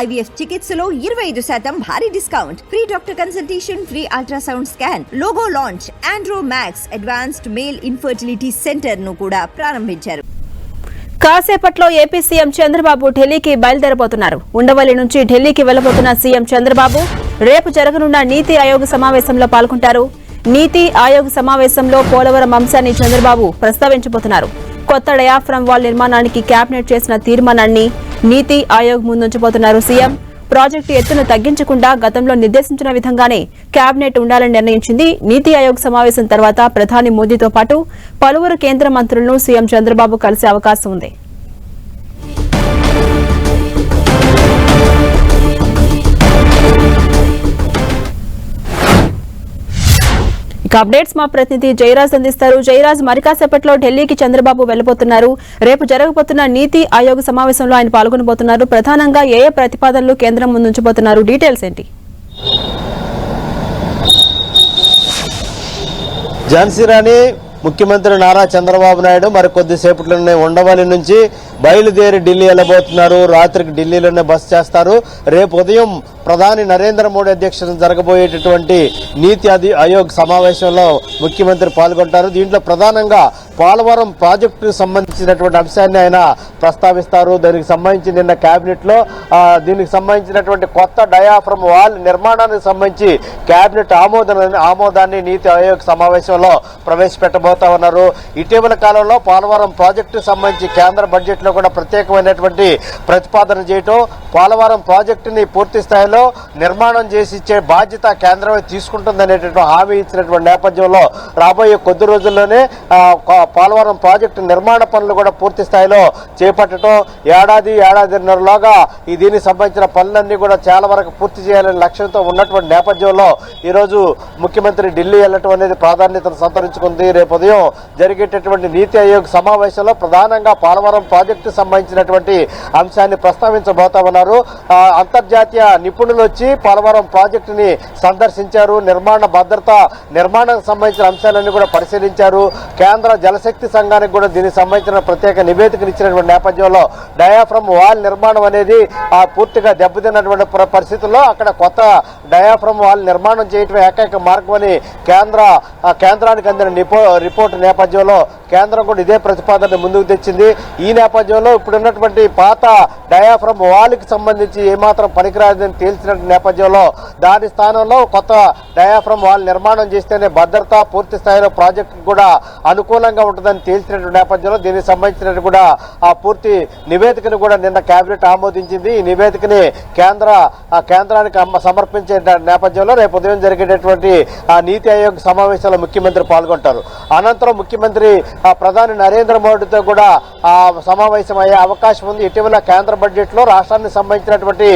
IVF చికిత్సలో 25% భారీ discount, free doctor consultation, free ultrasound scan, logo launch, Andro max advanced male infertility centre ను కూడా ప్రారంభించారు. కాసేపట్లో ఏపీ సీఎం చంద్రబాబు ఢిల్లీకి బయలుదేరబోతున్నారు. ఉండవల్లి నుంచి ఢిల్లీకి వెళ్లబోతున్న సీఎం చంద్రబాబు రేపు జరగనున్న నీతి ఆయోగ్ సమావేశంలో పాల్గొంటారు. నీతి ఆయోగ్ సమావేశంలో పోలవరం అంశాన్ని చంద్రబాబు ప్రస్తావించబోతున్నారు. కొత్త డయాఫ్రమ్ వాల్ నిర్మాణానికి కేబినెట్ చేసిన తీర్మానాన్ని నీతి ఆయోగ్ ముందుంచబోతున్నారు సీఎం. ప్రాజెక్టు ఎత్తును తగ్గించకుండా గతంలో నిర్దేశించిన విధంగానే కేబినెట్ ఉండాలని నిర్ణయించింది. నీతి ఆయోగ్ సమావేశం తర్వాత ప్రధాని మోదీతో పాటు పలువురు కేంద్ర మంత్రులను సీఎం చంద్రబాబు కలిసే అవకాశం ఉంది. అప్డేట్స్ మా ప్రతినిధి జయరాజ్ అందిస్తారు. జయరాజ్, మరి కాసేపట్లో ఢిల్లీకి చంద్రబాబు వెళ్లబోతున్నారు. రేపు జరగబోతున్న నీతి ఆయోగ్ సమావేశంలో ఆయన పాల్గొనబోతున్నారు. ప్రధానంగా ఏ ప్రతిపాదనలు కేంద్రం ముందుంచబోతున్నారు? డీటెయిల్స్ ఏంటి? ఝాన్సీ రాణి, ముఖ్యమంత్రి నారా చంద్రబాబు నాయుడు మరి కొద్దిసేపట్లోనే ఉండవల్లి నుంచి బయలుదేరి ఢిల్లీ వెళ్ళబోతున్నారు. రాత్రికి ఢిల్లీలోనే బస చేస్తారు. రేపు ఉదయం ప్రధాని నరేంద్ర మోడీ అధ్యక్షతన జరగబోయేటటువంటి నీతి ఆయోగ్ సమావేశంలో ముఖ్యమంత్రి పాల్గొంటారు. దీంట్లో ప్రధానంగా పోలవరం ప్రాజెక్టుకు సంబంధించినటువంటి అంశాన్ని ఆయన ప్రస్తావిస్తారు. దానికి సంబంధించి నిన్న కేబినెట్లో దీనికి సంబంధించినటువంటి కొత్త డయాఫ్రమ్ వాల్ నిర్మాణానికి సంబంధించి కేబినెట్ ఆమోదాన్ని నీతి ఆయోగ్ సమావేశంలో ప్రవేశపెట్టబోతా ఉన్నారు. ఇటీవల కాలంలో పోలవరం ప్రాజెక్టుకు సంబంధించి కేంద్ర బడ్జెట్లో కూడా ప్రత్యేకమైనటువంటి ప్రతిపాదన చేయటం, పోలవరం ప్రాజెక్టుని పూర్తి స్థాయిలో నిర్మాణం చేసి ఇచ్చే బాధ్యత కేంద్రమే తీసుకుంటుందనేటువంటి హామీ ఇచ్చినటువంటి నేపథ్యంలో రాబోయే కొద్ది రోజుల్లోనే పోలవరం ప్రాజెక్టు నిర్మాణ పనులు కూడా పూర్తి స్థాయిలో చేపట్టడం, ఏడాదిన్నరలోగా దీనికి సంబంధించిన పనులన్నీ కూడా చాలా వరకు పూర్తి చేయాలనే లక్ష్యంతో ఉన్నటువంటి నేపథ్యంలో ఈరోజు ముఖ్యమంత్రి ఢిల్లీ వెళ్ళటం అనేది ప్రాధాన్యతను సంతరించుకుంది. రేపు ఉదయం జరిగేటటువంటి నీతి ఆయోగ్ సమావేశంలో ప్రధానంగా పోలవరం ప్రాజెక్టు సంబంధించినటువంటి అంశాన్ని ప్రస్తావించబోతా ఉన్నారు. అంతర్జాతీయ నిపుణులు వచ్చి పోలవరం ప్రాజెక్టుని సందర్శించారు. నిర్మాణ భద్రత, నిర్మాణానికి సంబంధించిన అంశాలన్నీ కూడా పరిశీలించారు. కేంద్ర జలశక్తి సంఘానికి కూడా దీనికి సంబంధించిన ప్రత్యేక నివేదికను ఇచ్చినటువంటి నేపథ్యంలో డయాఫ్రమ్ వాల్ నిర్మాణం అనేది పూర్తిగా దెబ్బతిన్నటువంటి పరిస్థితుల్లో అక్కడ కొత్త డయాఫ్రమ్ వాల్ నిర్మాణం చేయటమే ఏకైక మార్గం అని కేంద్రానికి అందిన రిపోర్టు నేపథ్యంలో కేంద్రం కూడా ఇదే ప్రతిపాదన ముందుకు తెచ్చింది. ఈ నేపథ్యంలో ఇప్పుడున్నటువంటి పాత డయాఫ్రమ్ వాల్కి సంబంధించి ఏమాత్రం పనికిరాదని తేల్చిన నేపథ్యంలో దాని స్థానంలో కొత్త డయాఫ్రమ్ వాల్ నిర్మాణం చేస్తేనే భద్రత, పూర్తి స్థాయిలో ప్రాజెక్టు కూడా అనుకూలంగా ఉంటుందని తేల్చినటువంటి నేపథ్యంలో దీనికి సంబంధించిన కూడా పూర్తి నివేదికను కూడా నిన్న కేబినెట్ ఆమోదించింది. ఈ నివేదికని కేంద్రానికి సమర్పించే నేపథ్యంలో రేపు ఉదయం జరిగేటటువంటి నీతి ఆయోగ్ సమావేశంలో ముఖ్యమంత్రి పాల్గొంటారు. అనంతరం ముఖ్యమంత్రి ప్రధాని నరేంద్ర మోడీతో కూడా సమావేశం అయ్యే అవకాశం ఉంది. ఇటీవల కేంద్ర బడ్జెట్లో రాష్ట్రానికి సంబంధించినటువంటి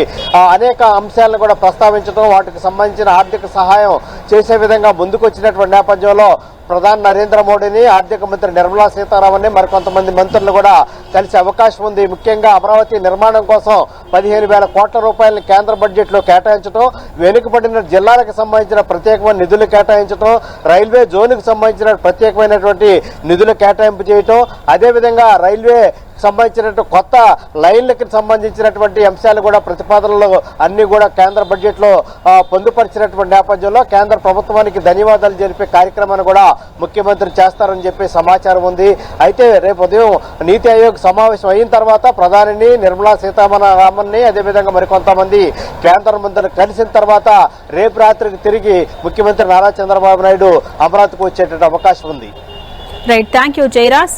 అనేక అంశాలను కూడా ప్రస్తావించడం, వాటికి సంబంధించిన ఆర్థిక సహాయం చేసే విధంగా ముందుకొచ్చినటువంటి నేపథ్యంలో ప్రధాని నరేంద్ర మోడీని, ఆర్థిక మంత్రి నిర్మలా సీతారామన్ మరికొంతమంది మంత్రులు కూడా కలిసే అవకాశం ఉంది. ముఖ్యంగా అమరావతి నిర్మాణం కోసం 15,000 కోట్ల రూపాయలను కేంద్ర బడ్జెట్లో కేటాయించడం, వెనుకబడిన జిల్లాలకు సంబంధించిన ప్రత్యేకమైన నిధులు కేటాయించడం, రైల్వే జోన్కు సంబంధించిన ప్రత్యేకమైనటువంటి నిధులు కేటాయింపు చేయటం, అదేవిధంగా రైల్వే సంబంధించినటువంటి కొత్త లైన్లకు సంబంధించినటువంటి అంశాలు కూడా ప్రతిపాదనలు అన్ని కూడా కేంద్ర బడ్జెట్లో పొందుపరిచినటువంటి నేపథ్యంలో కేంద్ర ప్రభుత్వానికి ధన్యవాదాలు జరిపే కార్యక్రమాన్ని కూడా ముఖ్యమంత్రి చేస్తారని చెప్పి సమాచారం ఉంది. అయితే రేపు ఉదయం నీతి ఆయోగ్ సమావేశం అయిన తర్వాత ప్రధానిని, నిర్మలా సీతారామన్ని, అదేవిధంగా మరికొంతమంది కేంద్ర మంత్రులు కలిసిన తర్వాత రేపు రాత్రికి తిరిగి ముఖ్యమంత్రి నారా చంద్రబాబు నాయుడు అమరావతికి వచ్చేటువంటి అవకాశం ఉంది. Right, thank you Jayaraj.